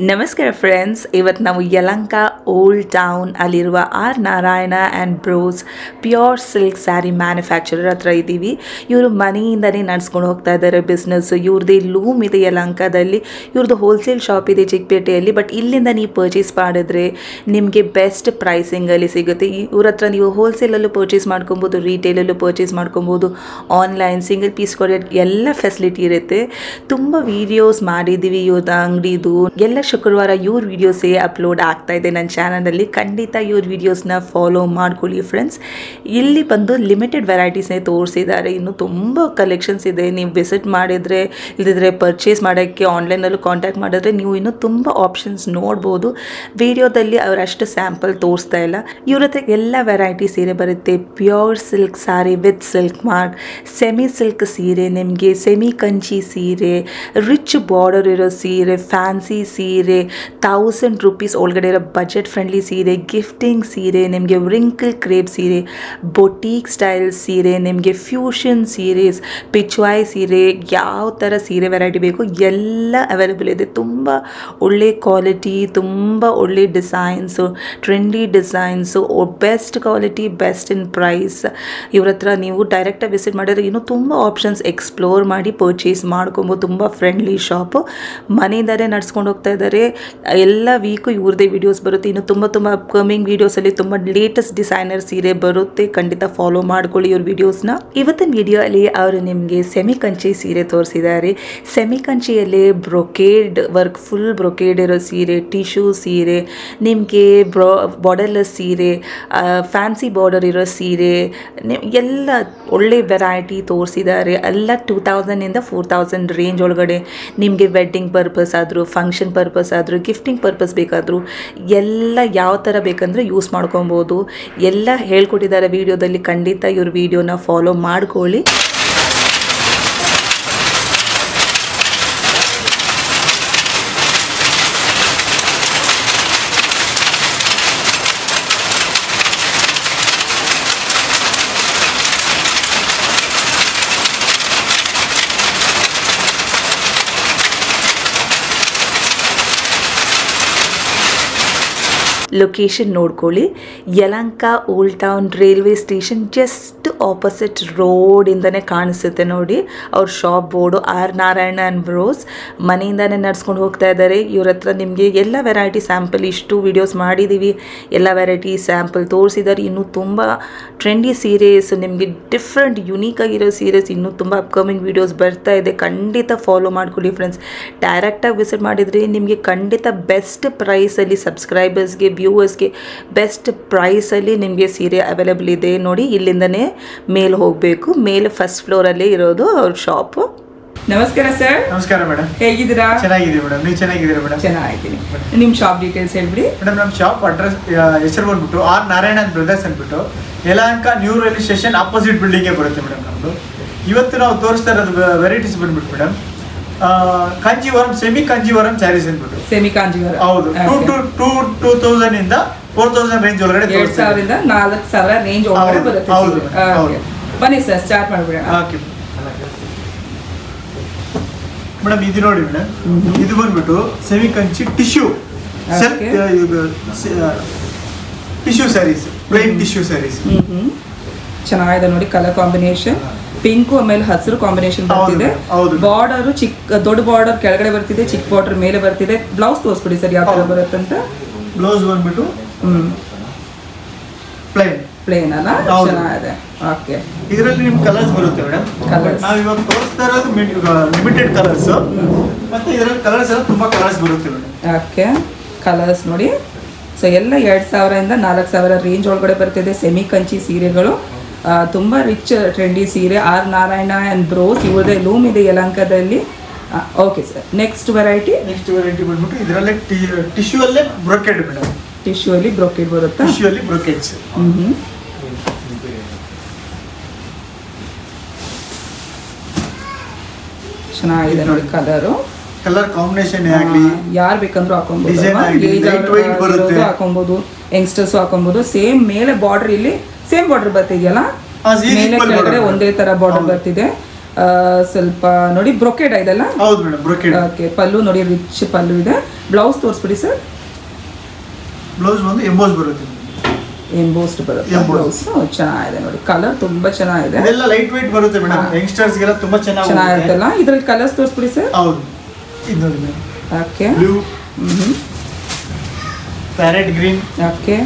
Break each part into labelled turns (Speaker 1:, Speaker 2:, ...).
Speaker 1: ನಮಸ್ಕಾರ ಫ್ರೆಂಡ್ಸ್, ಇವತ್ತು ನಾವು ಯಲಹಂಕ ಓಲ್ಡ್ ಟೌನ್ ಅಲ್ಲಿರುವ R Narayana and Bros pure silk saree manufacturer ಹತ್ರ ಇದ್ದೀವಿ. ಇವರು ಮನೆಯಿಂದನೇ ನಡೆಸ್ಕೊಂಡು ಹೋಗ್ತಾ ಇದ್ದಾರೆ ಬಿಸ್ನೆಸ್ಸು. ಇವ್ರದ್ದೇ ಲೂಮ್ ಇದೆ ಯಲಹಂಕದಲ್ಲಿ, ಇವ್ರದ್ದು ಹೋಲ್ಸೇಲ್ ಶಾಪ್ ಇದೆ ಚಿಕ್ಕಪೇಟೆಯಲ್ಲಿ. ಬಟ್ ಇಲ್ಲಿಂದ ನೀವು ಪರ್ಚೇಸ್ ಮಾಡಿದ್ರೆ ನಿಮಗೆ ಬೆಸ್ಟ್ ಪ್ರೈಸಿಂಗಲ್ಲಿ ಸಿಗುತ್ತೆ. ಇವ್ರ ಹತ್ರ ನೀವು ಹೋಲ್ಸೇಲಲ್ಲೂ ಪರ್ಚೇಸ್ ಮಾಡ್ಕೊಬೋದು, ರಿಟೇಲಲ್ಲೂ ಪರ್ಚೇಸ್ ಮಾಡ್ಕೊಬೋದು, ಆನ್ಲೈನ್ ಸಿಂಗಲ್ ಪೀಸ್ ಕೊರಿಯರ್ ಎಲ್ಲ ಫೆಸಿಲಿಟಿ ಇರುತ್ತೆ. ತುಂಬ ವೀಡಿಯೋಸ್ ಮಾಡಿದ್ದೀವಿ ಇವ್ರದ್ದು ಅಂಗಡಿದು. ಎಲ್ಲ ಶುಕ್ರವಾರ ಇವ್ರ ವೀಡಿಯೋಸೇ ಅಪ್ಲೋಡ್ ಆಗ್ತಾ ಇದೆ ನನ್ನ ಚಾನಲಲ್ಲಿ. ಖಂಡಿತ ಇವ್ರ ವೀಡಿಯೋಸ್ನ ಫಾಲೋ ಮಾಡ್ಕೊಳ್ಳಿ ಫ್ರೆಂಡ್ಸ್. ಇಲ್ಲಿ ಬಂದು ಲಿಮಿಟೆಡ್ ವೆರೈಟೀಸ್ನೇ ತೋರಿಸಿದ್ದಾರೆ. ಇನ್ನು ತುಂಬ ಕಲೆಕ್ಷನ್ಸ್ ಇದೆ. ನೀವು ವಿಸಿಟ್ ಮಾಡಿದರೆ, ಇಲ್ಲದಿದ್ದರೆ ಪರ್ಚೇಸ್ ಮಾಡೋಕ್ಕೆ ಆನ್ಲೈನಲ್ಲೂ ಕಾಂಟ್ಯಾಕ್ಟ್ ಮಾಡಿದ್ರೆ ನೀವು ಇನ್ನೂ ತುಂಬ ಆಪ್ಷನ್ಸ್ ನೋಡ್ಬೋದು. ವಿಡಿಯೋದಲ್ಲಿ ಅವರಷ್ಟು ಸ್ಯಾಂಪಲ್ ತೋರಿಸ್ತಾ ಇಲ್ಲ. ಇವ್ರ ಹತ್ರ ಎಲ್ಲ ವೆರೈಟಿ ಸೀರೆ ಬರುತ್ತೆ. Pure silk sari with silk mark, semi silk ಸೀರೆ, ನಿಮಗೆ ಸೆಮಿ ಕಂಚಿ ಸೀರೆ, ರಿಚ್ ಬಾರ್ಡರ್ ಇರೋ ಸೀರೆ, ಫ್ಯಾನ್ಸಿ ಸೀರೆ, 1000 ರೂಪೀಸ್ ಒಳಗಡೆ ಇರೋ ಬಜೆಟ್ ಫ್ರೆಂಡ್ಲಿ ಸೀರೆ, ಗಿಫ್ಟಿಂಗ್ ಸೀರೆ, ನಿಮಗೆ ವ್ರಿಂಕಲ್ ಕ್ರೇಪ್ ಸೀರೆ, ಬೊಟೀಕ್ ಸ್ಟೈಲ್ ಸೀರೆ, ನಿಮಗೆ ಫ್ಯೂಷನ್ ಸೀರೀಸ್, ಪಿಚ್ವಾಯ್ ಸೀರೆ, ಯಾವ ಥರ ಸೀರೆ ವೆರೈಟಿ ಬೇಕು ಎಲ್ಲ ಅವೈಲೇಬಲ್ ಇದೆ. ತುಂಬ ಒಳ್ಳೆ ಕ್ವಾಲಿಟಿ, ತುಂಬ ಒಳ್ಳೆ designs, trendy designs, best quality, best in price. ಇವ್ರ ಹತ್ರ ನೀವು ಡೈರೆಕ್ಟಾಗಿ ವಿಸಿಟ್ ಮಾಡಿದ್ರೆ ಇನ್ನೂ ತುಂಬ ಆಪ್ಷನ್ಸ್ ಎಕ್ಸ್ಪ್ಲೋರ್ ಮಾಡಿ ಪರ್ಚೇಸ್ ಮಾಡ್ಕೊಬೋದು. ತುಂಬ ಫ್ರೆಂಡ್ಲಿ ಶಾಪು, ಮನೆಯಿಂದಲೇ ನಡ್ಸ್ಕೊಂಡು ಹೋಗ್ತಾ ಇದ್ದಾರೆ. ಎಲ್ಲ ವೀಕು ಇವ್ರದೇ ವೀಡಿಯೋಸ್ ಬರುತ್ತೆ. ಇನ್ನು ತುಂಬ ಅಪ್ಕಮಿಂಗ್ ವೀಡಿಯೋಸಲ್ಲಿ ತುಂಬ ಲೇಟೆಸ್ಟ್ ಡಿಸೈನರ್ ಸೀರೆ ಬರುತ್ತೆ. ಖಂಡಿತ ಫಾಲೋ ಮಾಡ್ಕೊಳ್ಳಿ ಇವ್ರ ವೀಡಿಯೋಸ್ನ. ಇವತ್ತಿನ ವಿಡಿಯೋ ಅಲ್ಲಿ ಅವರು ನಿಮಗೆ ಸೆಮಿ ಕಂಚಿ ಸೀರೆ ತೋರಿಸಿದ್ದಾರೆ. ಸೆಮಿ ಕಂಚಿಯಲ್ಲಿ ಬ್ರೊಕೇಡ್ ವರ್ಕ್, ಫುಲ್ ಬ್ರೊಕೇಡ್ ಇರೋ ಸೀರೆ, ಟಿಶ್ಯೂ ಸೀರೆ, ನಿಮಗೆ ಬಾರ್ಡರ್ಲೆಸ್ ಸೀರೆ, ಫ್ಯಾನ್ಸಿ ಬಾರ್ಡರ್ ಇರೋ ಸೀರೆ, ಎಲ್ಲ ಒಳ್ಳೆ ವೆರೈಟಿ ತೋರಿಸಿದ್ದಾರೆ. ಎಲ್ಲ 2000ಇಂದ 4000 ರೇಂಜ್ ಒಳಗಡೆ. ನಿಮಗೆ ವೆಡ್ಡಿಂಗ್ ಪರ್ಪಸ್ ಆದರೂ, ಫಂಕ್ಷನ್ ಪರ್ಪಸ್ ಆದರೂ, ಗಿಫ್ಟಿಂಗ್ ಪರ್ಪಸ್ ಬೇಕಾದರೂ ಎಲ್ಲ ಯಾವ ಥರ ಬೇಕಂದರೆ ಯೂಸ್ ಮಾಡ್ಕೊಬೋದು. ಎಲ್ಲ ಹೇಳ್ಕೊಟ್ಟಿದ್ದಾರೆ ವಿಡಿಯೋದಲ್ಲಿ. ಖಂಡಿತ ಇವ್ರ ವಿಡಿಯೋನ ಫಾಲೋ ಮಾಡ್ಕೊಳ್ಳಿ. ಲೊಕೇಶನ್ ನೋಡ್ಕೊಳ್ಳಿ. Yelahanka old town railway station just opposite ರೋಡಿಂದನೇ ಕಾಣಿಸುತ್ತೆ ನೋಡಿ ಅವ್ರ shop board. R Narayana and bros ಮನೆಯಿಂದನೇ ನಡ್ಸ್ಕೊಂಡು ಹೋಗ್ತಾ ಇದ್ದಾರೆ. ಇವ್ರ ಹತ್ರ ನಿಮಗೆ ಎಲ್ಲ ವೆರೈಟಿ ಸ್ಯಾಂಪಲ್, ಇಷ್ಟು ವೀಡಿಯೋಸ್ ಮಾಡಿದ್ದೀವಿ, ಎಲ್ಲ ವೆರೈಟಿ ಸ್ಯಾಂಪಲ್ ತೋರಿಸಿದ್ದಾರೆ. ಇನ್ನೂ ತುಂಬ ಟ್ರೆಂಡಿ ಸೀರೆಸ್, ನಿಮಗೆ ಡಿಫ್ರೆಂಟ್ ಯುನೀಕ್ ಆಗಿರೋ ಸೀರೆಸ್ ಇನ್ನೂ ತುಂಬ ಅಪ್ಕಮಿಂಗ್ ವೀಡಿಯೋಸ್ ಬರ್ತಾ ಇದೆ. ಖಂಡಿತ ಫಾಲೋ ಮಾಡ್ಕೊಳ್ಳಿ ಫ್ರೆಂಡ್ಸ್. ಡೈರೆಕ್ಟಾಗಿ ವಿಸಿಟ್ ಮಾಡಿದರೆ ನಿಮಗೆ ಖಂಡಿತ ಬೆಸ್ಟ್ ಪ್ರೈಸಲ್ಲಿ, ಸಬ್ಸ್ಕ್ರೈಬರ್ಸ್ಗೆ, ವ್ಯೂವರ್ಸ್ಗೆ ಬೆಸ್ಟ್ ಪ್ರೈಸಲ್ಲಿ ನಿಮಗೆ ಸೀರೆ ಅವೈಲೇಬಲ್ ಇದೆ ನೋಡಿ. ಇಲ್ಲಿಂದನೇ ಮೇಲೆ ಹೋಗಬೇಕು. ಮೇಲೆ ಫಸ್ಟ್ ಫ್ಲೋರಲ್ಲೇ ಇರೋದು ಅವ್ರ ಶಾಪು. ನಮಸ್ಕಾರ ಸರ್.
Speaker 2: ನಮಸ್ಕಾರ ಮೇಡಮ್,
Speaker 1: ಹೇಗಿದ್ದೀರಾ?
Speaker 2: ಚೆನ್ನಾಗಿದ್ದೀವಿ ಮೇಡಮ್, ನೀವು ಚೆನ್ನಾಗಿದ್ದೀರಾ ಮೇಡಮ್?
Speaker 1: ಚೆನ್ನಾಗಿದ್ದೀನಿ. ನಿಮ್ಮ ಶಾಪ್ ಡೀಟೇಲ್ಸ್ ಹೇಳ್ಬಿಡಿ
Speaker 2: ಮೇಡಮ್. ನಮ್ಮ ಶಾಪ್ ಅಡ್ರೆಸ್ ಹೆಸರು ಬಂದ್ಬಿಟ್ಟು ಆರ್ ನಾರಾಯಣ ಬ್ರದರ್ಸ್ ಅಂದ್ಬಿಟ್ಟು Yelahanka new railway station opposite ಬಿಲ್ಡಿಂಗೇ ಬರುತ್ತೆ ಮೇಡಮ್ ನಮ್ಮದು. ಇವತ್ತು ನಾವು ತೋರಿಸ್ತಾ ಇರೋದು ವೆರೈಟೀಸ್ ಬಂದ್ಬಿಟ್ಟು ಮೇಡಮ್ ಕಾಂಜೀವರಂ, ಸೆಮಿ ಕಾಂಜೀವರಂ ಸ್ಯಾರೀಸ್ ಅಂದ್ಬಿಟ್ಟು.
Speaker 1: ಸೆಮಿ ಕಾಂಜೀವರಂ
Speaker 2: ಹೌದು. 2000 ಇಂದ 4000 ರೇಂಜ್ ಒಳಗಡೆ,
Speaker 1: 2000 ಇಂದ 4000 ರೇಂಜ್ ಒಳಗಡೆ ಬರುತ್ತೆ.
Speaker 2: ಹೌದು.
Speaker 1: ಬನ್ನಿ ಸರ್, ಸ್ಟಾರ್ಟ್ ಮಾಡ್ಬಿಡೋಣ.
Speaker 2: ಓಕೆ ಮೇಡಮ್, ಇದು ನೋಡಿ ಮೇಡಮ್, ಇದು ಬಂದ್ಬಿಟ್ಟು semi Kanchi tissue tissue sarees, plain tissue sarees.
Speaker 1: ಚೆನ್ನಾಗಿದೆ ನೋಡಿ. ಕಲರ್ ಕಾಂಬಿನೇಷನ್ ಪಿಂಕು ಆಮೇಲೆ ಹಸಿರು ಕಾಂಬಿನೇಷನ್ ಬರ್ತಿದೆ. ಬಾರ್ಡರ್ ದೊಡ್ಡ ಬಾರ್ಡರ್ ಕೆಳಗಡೆ ಬರ್ತಿದೆ, ಚಿಕ್ಕ ಬಾರ್ಡರ್ ಮೇಲೆ ಬರ್ತಿದೆ. ಬ್ಲೌಸ್ ತೋರಿಸ್ಬಿಡಿ ಸರ್ ಯಾವ ತರ ಬರುತ್ತೆ ಅಂತ.
Speaker 2: ಬ್ಲೌಸ್ ಬಂದ್ಬಿಟ್ಟು
Speaker 1: ಪ್ಲೇನ್ ಅಲ್ಲ, ಚೆನ್ನಾಗಿದೆ. ಓಕೆ,
Speaker 2: ಇದರಲ್ಲಿ ನಿಮ್ಗೆ ಕಲರ್ಸ್ ಬರುತ್ತೆ ಮೇಡಮ್. ನಾವು ಇವಾಗ ತೋರಿಸ್ತಾ ಇರೋದು ಲಿಮಿಟೆಡ್ ಕಲರ್ಸ್, ಮತ್ತೆ ಇದರಲ್ಲಿ ಕಲರ್ಸ್ ಎಲ್ಲ ತುಂಬಾ ಕಲರ್ಸ್ ಬರುತ್ತೆ ಮೇಡಮ್.
Speaker 1: ಓಕೆ, ಕಲರ್ಸ್ ನೋಡಿ. ಸೊ ಎಲ್ಲ 2000 ಇಂದ 4000 ರೇಂಜ್ ಒಳಗಡೆ ಬರ್ತಿದೆ. ಸೆಮಿ ಕಂಚಿ ಸೀರೆಗಳು, ತುಂಬ ರಿಚ್ ಟ್ರೆಂಡಿ ಸೀರೆ. ಆರ್ ನಾರಾಯಣ ಆ್ಯಂಡ್ ಬ್ರೋಸ್ ಇವ್ರದೇ ಲೂಮ್ ಇದೆ ಯಲಹಂಕದಲ್ಲಿ. ಓಕೆ ಸರ್, ನೆಕ್ಸ್ಟ್ ವೆರೈಟಿ
Speaker 2: ಬಂದ್ಬಿಟ್ಟು ಇದರಲ್ಲೇ ಟಿಶ್ಯೂ ಅಲ್ಲೇ ಬ್ರೊಕೆಡ್ ಮೇಡಮ್.
Speaker 1: ಟಿಶ್ಯೂ ಅಲ್ಲಿ ಬ್ರೊಕೆಡ್ ಬರುತ್ತಾ?
Speaker 2: ಟಿಶ್ಯೂ ಅಲ್ಲಿ ಬ್ರೊಕೆಡ್ಸ್.
Speaker 1: ಚೆನ್ನಾಗಿದೆ ನೋಡಿ.
Speaker 2: ಕಲರ್ ಕಾಂಬಿನೇಷನ್ ಆಗಲಿ,
Speaker 1: ಯಾರು ಬೇಕಂದ್ರೂ ಹಾಕೊಬಹುದು, ಹಾಕೊಬಹುದು, ಯಂಗ್ಸ್ಟರ್ಸ್ ಹಾಕೊಬಹುದು. ಸೇಮ್ ಮೇಲೆ ಬಾರ್ಡರ್, ಇಲ್ಲಿ ಸೇಮ್ ಬಾರ್ಡರ್ ಬರ್ತಿದೆಯಲ್ಲ, ಮೇಲೆ ಕೆಳಗಡೆ ಒಂದೇ ತರ ಬಾರ್ಡರ್ ಬರ್ತಿದೆ. ಸ್ವಲ್ಪ ನೋಡಿ ಬ್ರೊಕೆಡ್ ಇದೆಲ್ಲ.
Speaker 2: ಹೌದು ಮೇಡಮ್, ಬ್ರೊಕೆಡ್.
Speaker 1: ಓಕೆ, ಪಲ್ಲು ನೋಡಿ ರಿಚ್ ಪಲ್ಲು ಇದೆ. ಬ್ಲೌಸ್ ತೋರಿಸ್ಬಿಡಿ ಸರ್.
Speaker 2: ಬ್ಲೌಸ್ ಬಂದು ಎಂಬೋಸ್ ಬರುತ್ತೆ,
Speaker 1: ಎಂಬೋಸ್ಡ್ ಬರುತ್ತೆ ಬ್ಲೌಸ್. ಚೆನ್ನಾಗಿದೆ ನೋಡಿ, ಕಲರ್ ತುಂಬಾ ಚೆನ್ನಾಗಿದೆ.
Speaker 2: ಇದೆಲ್ಲ ಲೈಟ್ ವೇಟ್ ಬರುತ್ತೆ ಮೇಡಮ್, ಯಂಗ್ಸ್ಟರ್ಸ್ ಗೆಲ್ಲ ತುಂಬಾ
Speaker 1: ಚೆನ್ನಾಗಿರುತ್ತಲ್ಲ. ಇದ್ರಲ್ಲಿ ಕಲರ್ಸ್ ತೋರಿಸ್ಬಿಡಿ ಸರ್.
Speaker 2: ಹೌದು, ಇದು ನೋಡಿ madam.
Speaker 1: Okay,
Speaker 2: blue, parrot green,
Speaker 1: okay,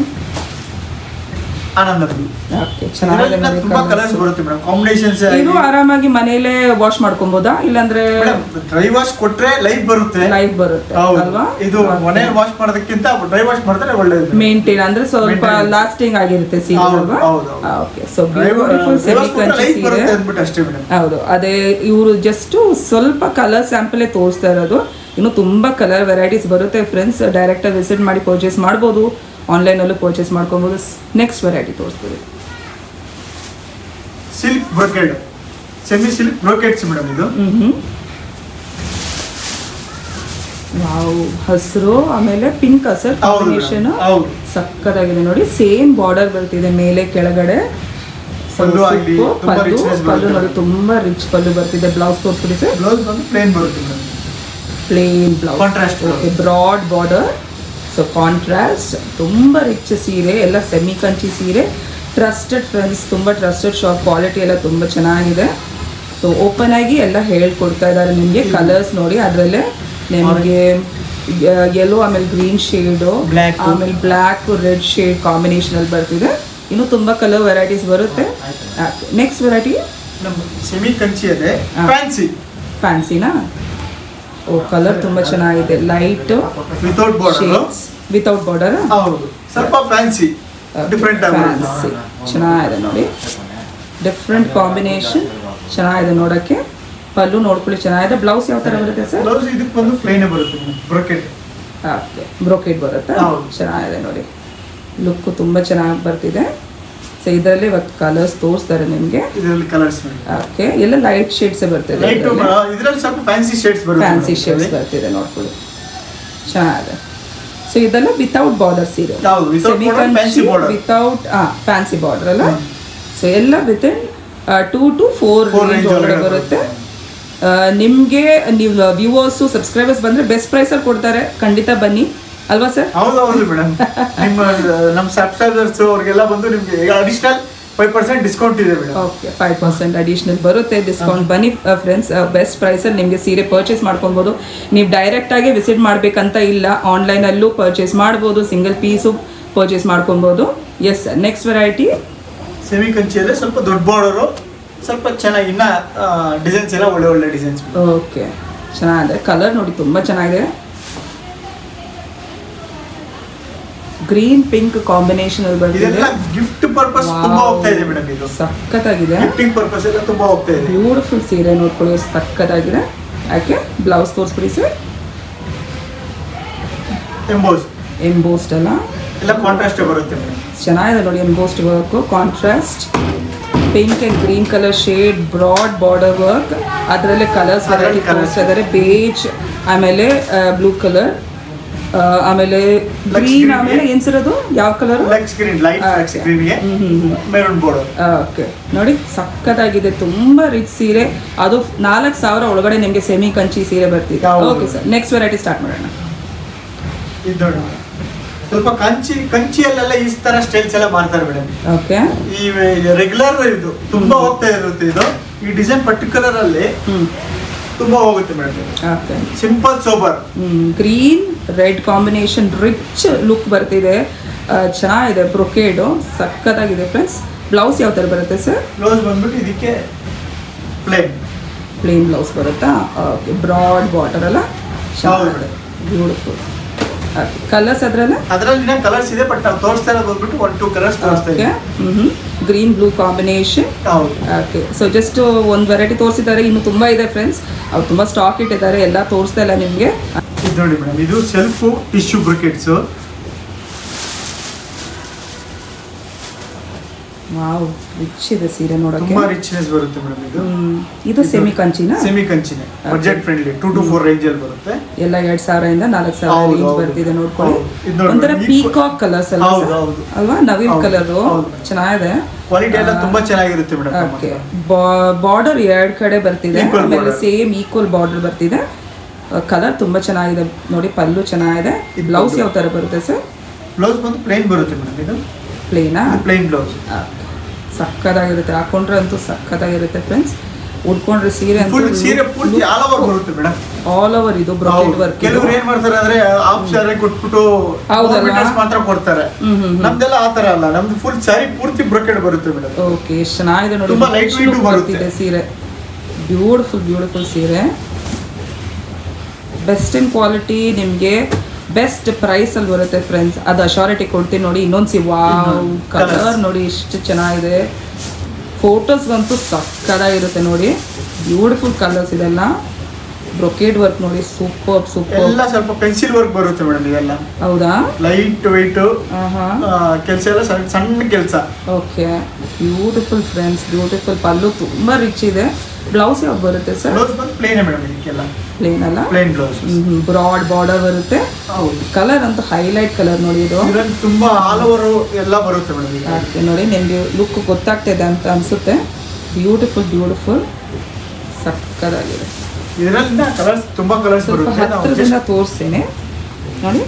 Speaker 2: Ananda blue.
Speaker 1: Okay, ಚೆನ್ನಾಗಿದೆ ನೋಡಿ.
Speaker 2: ತುಂಬಾ ಕಲರ್ಸ್ ಬರುತ್ತೆ ಮೇಡಮ್, ಕಾಂಬಿನೇಷನ್ಸ್.
Speaker 1: ಇದು ಆರಾಮಾಗಿ ಮನೆಯಲ್ಲೇ ವಾಶ್ ಮಾಡ್ಕೊಬಹುದಾ, ಇಲ್ಲಾಂದ್ರೆ
Speaker 2: ಡ್ರೈ ವಾಶ್ ಕೊಟ್ರೆ ಲೈಫ್ ಬರುತ್ತೆ
Speaker 1: ಅಲ್ವಾ?
Speaker 2: ಇದು ಮನೆಯಲ್ಲಿ ವಾಶ್ ಮಾಡೋದಕ್ಕಿಂತ ಡ್ರೈ ವಾಶ್ ಮಾಡಿದ್ರೆ ಒಳ್ಳೇದು.
Speaker 1: ಮೇಂಟೈನ್ ಅಂದ್ರೆ ಸ್ವಲ್ಪ ಲಾಸ್ಟಿಂಗ್ ಆಗಿರುತ್ತೆ ಸೀರೆ ಅಲ್ವಾ? Okay, so beautiful semi Kanchi ಸೀರೆ
Speaker 2: ಅಷ್ಟೇ ಮೇಡಮ್.
Speaker 1: ಹೌದು, ಅದೇ ಇವರು ಜಸ್ಟ್ ಸ್ವಲ್ಪ ಕಲರ್ ಸ್ಯಾಂಪಲ್ ತೋರಿಸ್ತಾ ಇರೋದು. ಇನ್ನು ತುಂಬಾ ಕಲರ್ ವೆರೈಟೀಸ್ ಬರುತ್ತೆ ಫ್ರೆಂಡ್ಸ್. ಡೈರೆಕ್ಟ್ ವಿಸಿಟ್ ಮಾಡಿ ಪರ್ಚೇಸ್ ಮಾಡ್ಬೋದು, ಆನ್ಲೈನಲ್ಲೂ ಪರ್ಚೇಸ್ ಮಾಡ್ಕೊಬೋದು. ನೆಕ್ಸ್ಟ್ ವೆರೈಟಿ ತೋರಿಸ್ತೀವಿ.
Speaker 2: Silk brocade, semi silk brocades madam ಇದು.
Speaker 1: ವಾವ್, ಹಸಿರು ಆಮೇಲೆ ಪಿಂಕ್ ಹಸರ್ ಕಾಂಬಿನೇಷನ್ ಸಕ್ಕತ್ತಾಗಿದೆ ನೋಡಿ. ಸೇಮ್ ಬಾರ್ಡರ್ ಬರ್ತಿದೆ ಮೇಲೆ ಕೆಳಗಡೆ. ಪಲ್ಲು ನೋಡಿ ತುಂಬಾ ರಿಚ್ ಪಲ್ಲು ಬರ್ತಿದೆ. ಬ್ಲೌಸ್ ತೋರಿಸ್ಬಿಡಿ ಸರ್.
Speaker 2: ಬ್ಲೌಸ್ ಬಂದು ಪ್ಲೇನ್ ಬರುತ್ತೆ madam,
Speaker 1: plain blouse. Contrast, okay, broad border. So contrast, ತುಂಬ ರಿಚ್ ಸೀರೆ ಎಲ್ಲ, ಸೆಮಿ ಕಂಚಿ ಸೀರೆ. ಟ್ರಸ್ಟೆಡ್ ಫ್ರೆಂಡ್ಸ್, ತುಂಬ ಟ್ರಸ್ಟೆಡ್ ಶಾಪ್, ಕ್ವಾಲಿಟಿ ಎಲ್ಲ ತುಂಬ ಚೆನ್ನಾಗಿದೆ. ಸೊ ಓಪನ್ ಆಗಿ ಎಲ್ಲ ಹೇಳ್ಕೊಡ್ತಾ ಇದ್ದಾರೆ ನಿಮಗೆ. ಕಲರ್ಸ್ ನೋಡಿ, ಅದರಲ್ಲೇ ನಿಮಗೆ ಯೆಲ್ಲೋ ಆಮೇಲೆ ಗ್ರೀನ್ ಶೇಡು, ಆಮೇಲೆ ಬ್ಲ್ಯಾಕ್ ರೆಡ್ ಶೇಡ್ ಕಾಂಬಿನೇಷನಲ್ಲಿ ಬರ್ತಿದೆ. ಇನ್ನು ತುಂಬ ಕಲರ್ ವೆರೈಟೀಸ್ ಬರುತ್ತೆ. ನೆಕ್ಸ್ಟ್ ವೆರೈಟಿ
Speaker 2: ಸೆಮಿ ಕಂಚಿ ಇದೆ, ಫ್ಯಾನ್ಸಿ.
Speaker 1: ಫ್ಯಾನ್ಸಿನಾ? ಓ, ಕಲರ್ ತುಂಬಾ ಚೆನ್ನಾಗಿದೆ. Light
Speaker 2: without border,
Speaker 1: without border.
Speaker 2: ಹೌದು, ಸ್ವಲ್ಪ ಫ್ಯಾನ್ಸಿ, ಡಿಫರೆಂಟ್
Speaker 1: ಫ್ಯಾನ್ಸಿ. ಚೆನ್ನಾಗಿದೆ ನೋಡಿ, ಡಿಫ್ರೆಂಟ್ ಕಾಂಬಿನೇಷನ್ ಚೆನ್ನಾಗಿದೆ ನೋಡಕ್ಕೆ. ಪಲ್ಲು ನೋಡ್ಕೊಳ್ಳಿ ಚೆನ್ನಾಗಿದೆ. ಬ್ಲೌಸ್ ಯಾವ ತರ ಬರುತ್ತೆ ಸರ್?
Speaker 2: ಬ್ಲೌಸ್ ಇದಕ್ಕೆ ಬಂದು ಪ್ಲೇನ್ ಬರುತ್ತೆ, ಬ್ರೊಕೆಡ್.
Speaker 1: ಓಕೆ, ಬ್ರೊಕೆಡ್ ಬರುತ್ತೆ. ಚೆನ್ನಾಗಿದೆ ನೋಡಿ, ಲುಕ್ ತುಂಬಾ ಚೆನ್ನಾಗಿ ಬರ್ತಿದೆ. ಸೊ ಇದರಲ್ಲಿ ಇವತ್ತು ಕಲರ್ಸ್ ತೋರಿಸ್ತಾರೆ ನಿಮಗೆ.
Speaker 2: ಇದರಲ್ಲಿ ಕಲರ್ಸ್
Speaker 1: ಓಕೆ, ಎಲ್ಲ ಲೈಟ್ ಶೇಡ್ಸ್ ಬರ್ತಿದೆ.
Speaker 2: ಇದರಲ್ಲಿ ಸ್ವಲ್ಪ ಫ್ಯಾನ್ಸಿ ಶೇಡ್ಸ್ ಬರುತ್ತೆ,
Speaker 1: ಫ್ಯಾನ್ಸಿ ಶೇಡ್ಸ್ ಬರ್ತಿದೆ ನೋಡ್ಕೊಳ್ಳಿ, ಚೆನ್ನಾಗಿದೆ. ಸೊ ಇದೆಲ್ಲ ವಿತೌಟ್ ಬಾರ್ಡರ್ ಸೀರೆ, ವಿತೌಟ್ ಫ್ಯಾನ್ಸಿ ಬಾರ್ಡರ್ ಅಲ್ಲ. ಸೊ ಎಲ್ಲ ವಿತಿನ್ 2 to 4 ರೇಂಜ್ ಒಳಗಡೆ ಬರುತ್ತೆ. ನಿಮಗೆ ನೀವು ವ್ಯೂವರ್ಸು ಸಬ್ಸ್ಕ್ರೈಬರ್ಸ್ ಬಂದರೆ ಬೆಸ್ಟ್ ಪ್ರೈಸಲ್ಲಿ ಕೊಡ್ತಾರೆ, ಖಂಡಿತ ಬನ್ನಿ ಅಲ್ವಾ ಸರ್?
Speaker 2: ಹೌದು ಮೇಡಮ್, ನಮ್ಮ ಸಬ್ಸ್ಕ್ರೈಬರ್ಸ್ ಅವ್ರಿಗೆಲ್ಲ ಬಂದು ನಿಮಗೆ ಅಡಿಷನಲ್ 5% ಡಿಸ್ಕೌಂಟ್ ಇದೆ ಮೇಡಮ್.
Speaker 1: ಓಕೆ, 5% ಅಡಿಷನಲ್ ಬರುತ್ತೆ ಡಿಸ್ಕೌಂಟ್. ಬನ್ನಿ ಫ್ರೆಂಡ್ಸ್, ಬೆಸ್ಟ್ ಪ್ರೈಸಲ್ಲಿ ನಿಮಗೆ ಸೀರೆ ಪರ್ಚೇಸ್ ಮಾಡ್ಕೊಬೋದು. ನೀವು ಡೈರೆಕ್ಟಾಗಿ ವಿಸಿಟ್ ಮಾಡಬೇಕಂತ ಇಲ್ಲ, ಆನ್ಲೈನಲ್ಲೂ ಪರ್ಚೇಸ್ ಮಾಡ್ಬೋದು, ಸಿಂಗಲ್ ಪೀಸು ಪರ್ಚೇಸ್ ಮಾಡ್ಕೊಬೋದು. Yes sir, next variety
Speaker 2: semi ಕಂಚಿಯಲ್ಲೇ ಸ್ವಲ್ಪ ದೊಡ್ಡ ಬಾರ್ಡರು, ಸ್ವಲ್ಪ ಚೆನ್ನಾಗಿ ಇನ್ನ ಡಿಸೈನ್ಸ್ ಎಲ್ಲ ಒಳ್ಳೆ ಡಿಸೈನ್ಸ್.
Speaker 1: ಓಕೆ, ಚೆನ್ನಾಗಿದೆ. ಕಲರ್ ನೋಡಿ ತುಂಬ ಚೆನ್ನಾಗಿದೆ. ಗ್ರೀನ್ ಪಿಂಕ್ ಕಾಂಬಿನೇಷನ್ ಅಲ್ಲಿ ಬರ್ತಿದೆ.
Speaker 2: ಗಿಫ್ಟ್ ಪರ್ಪಸ್ ತುಂಬಾ ಹೋಗ್ತಾ ಇದೆ ಮೇಡಮ್, ಇದು
Speaker 1: ಸಕ್ಕತ್ತಾಗಿದೆ.
Speaker 2: ಗಿಫ್ಟಿಂಗ್ ಪರ್ಪಸ್ ಎಲ್ಲ ತುಂಬಾ ಹೋಗ್ತಾ ಇದೆ.
Speaker 1: ಬ್ಯೂಟಿಫುಲ್ ಸೀರೆ ನೋಡ್ಕೊಳ್ಳಿ, ಸಕ್ಕತ್ತಾಗಿದೆ. ಯಾಕೆ ಬ್ಲೌಸ್ ತೋರಿಸ್ಬಿಡಿ ಸರ್. ಎಂಬೋಸ್ಡ್ ಅಲ್ಲ,
Speaker 2: ಎಲ್ಲ ಕಾಂಟ್ರಾಸ್ಟ್ ಬರುತ್ತೆ ಮೇಡಮ್.
Speaker 1: ಚೆನ್ನಾಗಿದೆ ನೋಡಿ, embossed work, contrast, pink and green colour shade, broad border work. ಅದರಲ್ಲೇ ಕಲರ್ಸ್ ವೆರೈಟಿ ತೋರಿಸ್ತಾ ಇದ್ದಾರೆ. ಬೇಜ್, ಆಮೇಲೆ ಬ್ಲೂ ಕಲರ್, ಆಮೇಲೆ ಗ್ರೀನ್, ಆಮೇಲೆ ಏನ್ಸಿರೋದು ಯಾವ ಕಲರ್? ಓಕೆ ನೋಡಿ, ಸಕ್ಕತ್ತಾಗಿದೆ. ತುಂಬಾ ರಿಚ್ ಸೀರೆ, ಅದು 4,000 ಒಳಗಡೆ ನಿಮಗೆ ಸೆಮಿ ಕಂಚಿ ಸೀರೆ ಬರ್ತಿದೆ. Okay sir, next variety start ಮಾಡೋಣ.
Speaker 2: ಸ್ವಲ್ಪ ಕಂಚಿಯಲ್ಲೆಲ್ಲ ಈ ತರ ಸ್ಟೈಲ್ಸ್ ಎಲ್ಲ ಮಾಡ್ತಾರೆ ಮೇಡಮ್.
Speaker 1: ಓಕೆ,
Speaker 2: ಈ ರೆಗ್ಯುಲರ್ ಇದು ತುಂಬಾ ಹೋಗ್ತಾ ಇರುತ್ತೆ. ಇದು ಈ ಡಿಸೈನ್ ಪರ್ಟಿಕ್ಯುಲರ್ ಅಲ್ಲಿ ತುಂಬಾ ಹೋಗುತ್ತೆ madam.
Speaker 1: Okay,
Speaker 2: simple sober,
Speaker 1: green red combination, rich look ಬರ್ತಿದೆ. ಚೆನ್ನಾಗಿದೆ. ಬ್ರೊಕೇಡು ಸಕ್ಕತ್ತಾಗಿದೆ ಫ್ರೆಂಡ್ಸ್. ಬ್ಲೌಸ್ ಯಾವ ಥರ ಬರುತ್ತೆ ಸರ್?
Speaker 2: ಬ್ಲೌಸ್ ಬಂದ್ಬಿಟ್ಟು ಇದಕ್ಕೆ
Speaker 1: ಪ್ಲೇನ್ ಬ್ಲೌಸ್ ಬರುತ್ತಾ? ಓಕೆ, ಬ್ರಾಡ್ ಬಾರ್ಡರ್ ಅಲ್ಲ, ಚೆನ್ನಾಗಿದೆ, ಬ್ಯೂಟಿಫುಲ್. ಕಲರ್ಸ್
Speaker 2: ಅದರಲ್ಲಿ ಕಲರ್ಸ್ ಇದೆ, ಬಟ್ ನಾವು ತೋರಿಸ್ತಾ ಇರೋದು ಬಂದ್ಬಿಟ್ಟು 1-2 ಕಲರ್ಸ್ ತೋರಿಸ್ತಾ ಇದ್ದೀವಿ.
Speaker 1: Green blue combination. Okay, so just ಒಂದು ವೆರೈಟಿ ತೋರಿಸಿದ್ದಾರೆ, ಇನ್ನು ತುಂಬಾ ಇದೆ ಫ್ರೆಂಡ್ಸ್. ಅವ್ರು ತುಂಬಾ ಸ್ಟಾಕ್ ಇಟ್ಟಿದ್ದಾರೆ, ಎಲ್ಲ ತೋರಿಸ್ತಾ ಇಲ್ಲ ನಿಮಗೆ.
Speaker 2: ಇದು ನೋಡಿ ಮೇಡಮ್, ಇದು ಸೆಲ್ಫ್ ಟಿಶ್ಯೂ ಬ್ರೊಕೆಟ್ಸ್.
Speaker 1: ವಾವ್ ರಿಚ್ ಇದೆ ಸೀರೆ ನೋಡಕ್ಕೆ
Speaker 2: ತುಂಬಾ ರಿಚ್ನೆಸ್ ಬರುತ್ತೆ ಮೇಡಮ್ ಇದು.
Speaker 1: ಇದು ಸೆಮಿ ಕಂಚಿನ
Speaker 2: ಸೆಮಿ ಕಂಚಿನೇ ಬಜೆಟ್ ಫ್ರೆಂಡ್ಲಿ 2 to 4 ರೇಂಜ್ ಅಲ್ಲಿ ಬರುತ್ತೆ.
Speaker 1: ಎಲ್ಲ 2000 ಇಂದ 4000 ರೇಂಜ್ ಬರ್ತಿದೆ ನೋಡ್ಕೊಳ್ಳಿ. ಒಂಥರ ಪೀಕಾಕ್ ಕಲರ್ಸ್ ಅಲ್ವಾ, ನವಿಲ್ ಕಲರ್ ಚೆನ್ನಾಗಿದೆ.
Speaker 2: ಕ್ವಾಲಿಟಿ ಎಲ್ಲ ತುಂಬಾ ಚೆನ್ನಾಗಿರುತ್ತೆ ಮೇಡಮ್.
Speaker 1: ಓಕೆ ಬಾರ್ಡರ್ 2 ಕಡೆ ಬರ್ತಿದೆ, ಆಮೇಲೆ ಸೇಮ್ ಈಕ್ವಲ್ ಬಾರ್ಡರ್ ಬರ್ತಿದೆ. ಕಲರ್ ತುಂಬಾ ಚೆನ್ನಾಗಿದೆ ನೋಡಿ. ಪಲ್ಲು ಚೆನ್ನಾಗಿದೆ. ಬ್ಲೌಸ್ ಯಾವ ತರ ಬರುತ್ತೆ ಸರ್?
Speaker 2: ಬ್ಲೌಸ್ ಬಂದು ಪ್ಲೇನ್ ಬರುತ್ತೆ ಮೇಡಮ್. ಇದು
Speaker 1: ಪ್ಲೇನಾ?
Speaker 2: Plain blouse
Speaker 1: ಸಕ್ಕತ್ತಾಗಿರುತ್ತೆ. ಹಾಕೊಂಡ್ರೆ ಅಂತೂ ಸಕ್ಕತ್ತಾಗಿರುತ್ತೆ ಫ್ರೆಂಡ್ಸ್. ಉಟ್ಕೊಂಡ್ರೆ ಸೀರೆ
Speaker 2: ಸೀರೆ ಪೂರ್ತಿ ಆಲ್ ಓವರ್ ಬರುತ್ತೆ ಮೇಡಮ್.
Speaker 1: ಆಲ್ ಓವರ್ ಇದು ಬ್ರೊಕೆಟ್ ವರ್ಕ್.
Speaker 2: ಕೆಲವರು ಏನ್ ಮಾಡ್ತಾರೆ ಅಂದ್ರೆ ಹಾಫ್ ಸ್ಯಾರಿ ಕೊಟ್ಬಿಟ್ಟು ಮೀಟರ್ಸ್ ಮಾತ್ರ ಕೊಡ್ತಾರೆ. ನಮ್ದೆಲ್ಲ ಆ ತರ ಅಲ್ಲ, ನಮ್ದು ಫುಲ್ ಸ್ಯಾರಿ ಪೂರ್ತಿ ಬ್ರೊಕೆಟ್ ಬರುತ್ತೆ ಮೇಡಮ್.
Speaker 1: ಓಕೆ ಚೆನ್ನಾಗಿದೆ ನೋಡಿ.
Speaker 2: ತುಂಬಾ ಲೈಟ್ ವೇಟ್ ಬರುತ್ತೆ
Speaker 1: ಸೀರೆ. ಬ್ಯೂಟಿಫುಲ್ ಸೀರೆ. ಬೆಸ್ಟ್ ಇನ್ ಕ್ವಾಲಿಟಿ, ನಿಮಗೆ ಬೆಸ್ಟ್ ಪ್ರೈಸ್ ಅಲ್ಲಿ ಬರುತ್ತೆ ಫ್ರೆಂಡ್ಸ್. ಅದು ಅಶ್ಯೂರಿಟಿ ಕೊಡ್ತೀನಿ ನೋಡಿ. ಇನ್ನೊಂದು ವಾವ್ ಕಲರ್ ನೋಡಿ ಎಷ್ಟು ಚೆನ್ನಾಗಿದೆ. ಫೋಟೋಸ್ಗಂತೂ ಸಕ್ಕದಾಗಿರುತ್ತೆ ನೋಡಿ. ಬ್ಯೂಟಿಫುಲ್ ಕಲರ್ಸ್ ಇದೆಲ್ಲ. ಬ್ರೊಕೇಡ್ ವರ್ಕ್ ನೋಡಿ, ಸೂಪರ್
Speaker 2: ಎಲ್ಲ ಸ್ವಲ್ಪ ಪೆನ್ಸಿಲ್ ವರ್ಕ್ ಬರುತ್ತೆ ಮೇಡಮ್. ಇದೆಲ್ಲ
Speaker 1: ಹೌದಾ?
Speaker 2: ಲೈಟ್ ವೆಯ್ಟ್ ಕೆಲಸ ಎಲ್ಲ ಸಣ್ಣ ಕೆಲಸ. Okay
Speaker 1: beautiful friends, beautiful. Pallu ತುಂಬಾ ರಿಚ್ ಇದೆ. ಬ್ಲೌಸ್ ಯಾವ್ದು ಬರುತ್ತೆ ಸರ್?
Speaker 2: ಬ್ಲೌಸ್ ಬಂದು ಪ್ಲೇನ್ ಮೇಡಮ್. ಇದಕ್ಕೆಲ್ಲ
Speaker 1: ಪ್ಲೇನ್ ಅಲ್ಲ,
Speaker 2: ಪ್ಲೇನ್ ಬ್ಲೌಸ್.
Speaker 1: ಬ್ರಾಡ್ ಬಾರ್ಡರ್ ಬರುತ್ತೆ. ಕಲರ್ ಅಂತೂ ಹೈಲೈಟ್ ಕಲರ್ ನೋಡಿ. ಇದು
Speaker 2: ತುಂಬಾ ಆಲ್ ಓವರ್ ಎಲ್ಲ ಬರುತ್ತೆ ಮೇಡಮ್.
Speaker 1: ಓಕೆ ನೋಡಿ, ನಿಮಗೆ ಲುಕ್ ಗೊತ್ತಾಗ್ತಿದೆ ಅಂತ ಅನ್ಸುತ್ತೆ. ಬ್ಯೂಟಿಫುಲ್ ಸಕ್ಕದಾಗಿದೆ.
Speaker 2: ಇದರಲ್ಲಿ ಕಲರ್ಸ್ ತುಂಬಾ ಕಲರ್ಸ್ ಬರುತ್ತೆ.
Speaker 1: ಹತ್ತಿರದಿಂದ ತೋರಿಸ್ತೇನೆ ನೋಡಿ.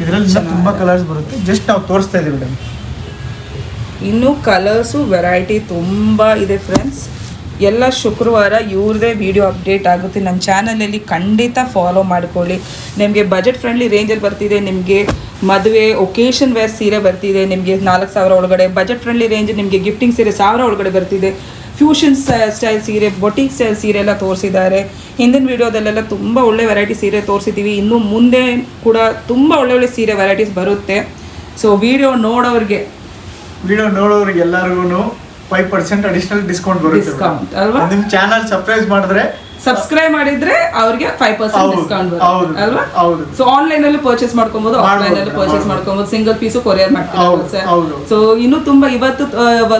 Speaker 2: ಇದರಲ್ಲಿ ತುಂಬಾ ಕಲರ್ಸ್ ಬರುತ್ತೆ. ಜಸ್ಟ್ ನಾವು ತೋರಿಸ್ತಾ ಇದೀವಿ ಮೇಡಮ್.
Speaker 1: ಇನ್ನು ಕಲರ್ಸು ವೆರೈಟಿ ತುಂಬ ಇದೆ ಫ್ರೆಂಡ್ಸ್. ಎಲ್ಲ ಶುಕ್ರವಾರ ಇವ್ರದೇ ವಿಡಿಯೋ ಅಪ್ಡೇಟ್ ಆಗುತ್ತೆ ನನ್ನ ಚಾನಲಲ್ಲಿ. ಖಂಡಿತ ಫಾಲೋ ಮಾಡ್ಕೊಳ್ಳಿ. ನಿಮಗೆ ಬಜೆಟ್ ಫ್ರೆಂಡ್ಲಿ ರೇಂಜಲ್ಲಿ ಬರ್ತಿದೆ. ನಿಮಗೆ ಮದುವೆ ಒಕೇಶನ್ ವೇರ್ ಸೀರೆ ಬರ್ತಿದೆ ನಿಮಗೆ 4000 ಒಳಗಡೆ. ಬಜೆಟ್ ಫ್ರೆಂಡ್ಲಿ ರೇಂಜ್ ನಿಮಗೆ ಗಿಫ್ಟಿಂಗ್ ಸೀರೆ 1000 ಒಳಗಡೆ ಬರ್ತಿದೆ. ಫ್ಯೂಷನ್ ಸ್ಟೈಲ್ ಸೀರೆ, ಬೊಟಿಕ್ ಸ್ಟೈಲ್ ಸೀರೆ ಎಲ್ಲ ತೋರಿಸಿದ್ದಾರೆ. ಹಿಂದಿನ ವೀಡಿಯೋದಲ್ಲೆಲ್ಲ ತುಂಬ ಒಳ್ಳೆ ವೆರೈಟಿ ಸೀರೆ ತೋರಿಸಿದ್ದೀವಿ. ಇನ್ನು ಮುಂದೆ ಕೂಡ ತುಂಬ ಒಳ್ಳೆ ಸೀರೆ ವೆರೈಟೀಸ್ ಬರುತ್ತೆ. ಸೊ ವಿಡಿಯೋ ನೋಡೋರಿಗೆ
Speaker 2: ಎಲ್ಲರಿಗೂ 5% ಅಡಿಷನಲ್ ಡಿಸ್ಕೌಂಟ್ ಬರುತ್ತೆ.
Speaker 1: ಡಿಸ್ಕೌಂಟ್ ಅಲ್ವಾ?
Speaker 2: ನಿಮ್ಮ ಚಾನಲ್ ಸಬ್ಸ್ಕ್ರೈಬ್ ಮಾಡಿದ್ರೆ ಅವ್ರಿಗೆ 5% ಡಿಸ್ಕೌಂಟ್ ಬರುತ್ತೆ ಅಲ್ವಾ? ಸೊ ಆನ್ಲೈನ್ ಅಲ್ಲಿ ಪರ್ಚೇಸ್ ಮಾಡ್ಕೊಬಹುದು, ಆಫ್ಲೈನ್ ಅಲ್ಲಿ ಪರ್ಚೇಸ್ ಮಾಡ್ಕೊಬಹುದು. ಸಿಂಗಲ್ ಪೀಸು ಕೊರಿಯರ್ ಮಾಡ್ತೀವಿ ಸರ್. ಸೊ ಇನ್ನು ತುಂಬಾ ಇವತ್ತು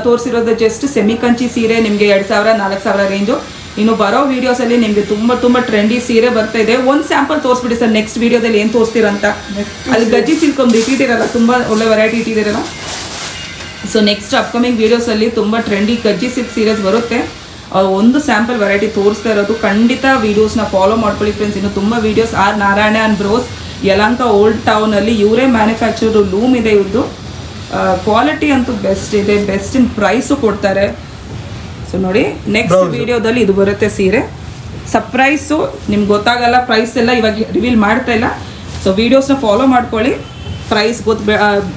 Speaker 2: ತೋರಿಸಿರೋದು ಜಸ್ಟ್ ಸೆಮಿ ಕಂಚಿ ಸೀರೆ ನಿಮ್ಗೆ 2000 4000 ರೇಂಜು. ಇನ್ನು ಬರೋ ವಿಡಿಯೋಸ್ ಅಲ್ಲಿ ನಿಮ್ಗೆ ತುಂಬಾ ಟ್ರೆಂಡಿ ಸೀರೆ ಬರ್ತಾ ಇದೆ. ಒಂದು ಸ್ಯಾಂಪಲ್ ತೋರಿಸ್ಬಿಡಿ ಸರ್ ನೆಕ್ಸ್ಟ್ ವಿಡಿಯೋದಲ್ಲಿ ಏನ್ ತೋರಿಸ್ತೀರಂತ. ಅಲ್ಲಿ ಗಜ್ಜಿ ಸಿಲ್ಕ್ ಒಂದು ಇಟ್ಟಿದ್ದೀರಲ್ಲ, ತುಂಬಾ ಒಳ್ಳೆ ವೆರೈಟಿ ಇಟ್ಟಿದ್ದೀರಲ್ಲ. ಸೊ ನೆಕ್ಸ್ಟ್ ಅಪ್ಕಮಿಂಗ್ ವೀಡಿಯೋಸಲ್ಲಿ ತುಂಬ ಟ್ರೆಂಡಿ ಗಜ್ಜಿ ಸಿಲ್ಕ್ ಸೀರೆಸ್ ಬರುತ್ತೆ. ಒಂದು ಸ್ಯಾಂಪಲ್ ವೆರೈಟಿ ತೋರಿಸ್ತಾ ಇರೋದು. ಖಂಡಿತ ವೀಡಿಯೋಸ್ನ ಫಾಲೋ ಮಾಡ್ಕೊಳ್ಳಿ ಫ್ರೆಂಡ್ಸ್. ಇನ್ನು ತುಂಬ videos R Narayana and bros Yelahanka old ಟೌನಲ್ಲಿ ಇವರೇ ಮ್ಯಾನುಫ್ಯಾಕ್ಚರ್ ಲೂಮ್ ಇದೆ ಇವ್ರದ್ದು. ಕ್ವಾಲಿಟಿ ಅಂತೂ ಬೆಸ್ಟ್ ಇದೆ, ಬೆಸ್ಟ್ ಇನ್ ಪ್ರೈಸು ಕೊಡ್ತಾರೆ. ಸೊ ನೋಡಿ ನೆಕ್ಸ್ಟ್ ವೀಡಿಯೋದಲ್ಲಿ ಇದು ಬರುತ್ತೆ ಸೀರೆ. ಸರ್ಪ್ರೈಸು ನಿಮ್ಗೆ ಗೊತ್ತಾಗಲ್ಲ, ಪ್ರೈಸ್ ಎಲ್ಲ ಇವಾಗ ರಿವೀಲ್ ಮಾಡ್ತಾ ಇಲ್ಲ. ಸೊ ವೀಡಿಯೋಸ್ನ ಫಾಲೋ ಮಾಡ್ಕೊಳ್ಳಿ. ಪ್ರೈಸ್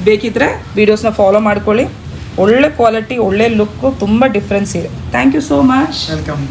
Speaker 2: ಬೇಕಿದ್ರೆ ವೀಡಿಯೋಸ್ನ ಫಾಲೋ ಮಾಡ್ಕೊಳ್ಳಿ. ಒಳ್ಳೆ ಕ್ವಾಲಿಟಿ, ಒಳ್ಳೆ ಲುಕ್ಕು, ತುಂಬ ಡಿಫ್ರೆನ್ಸ್ ಇದೆ. Thank you so much. Welcome.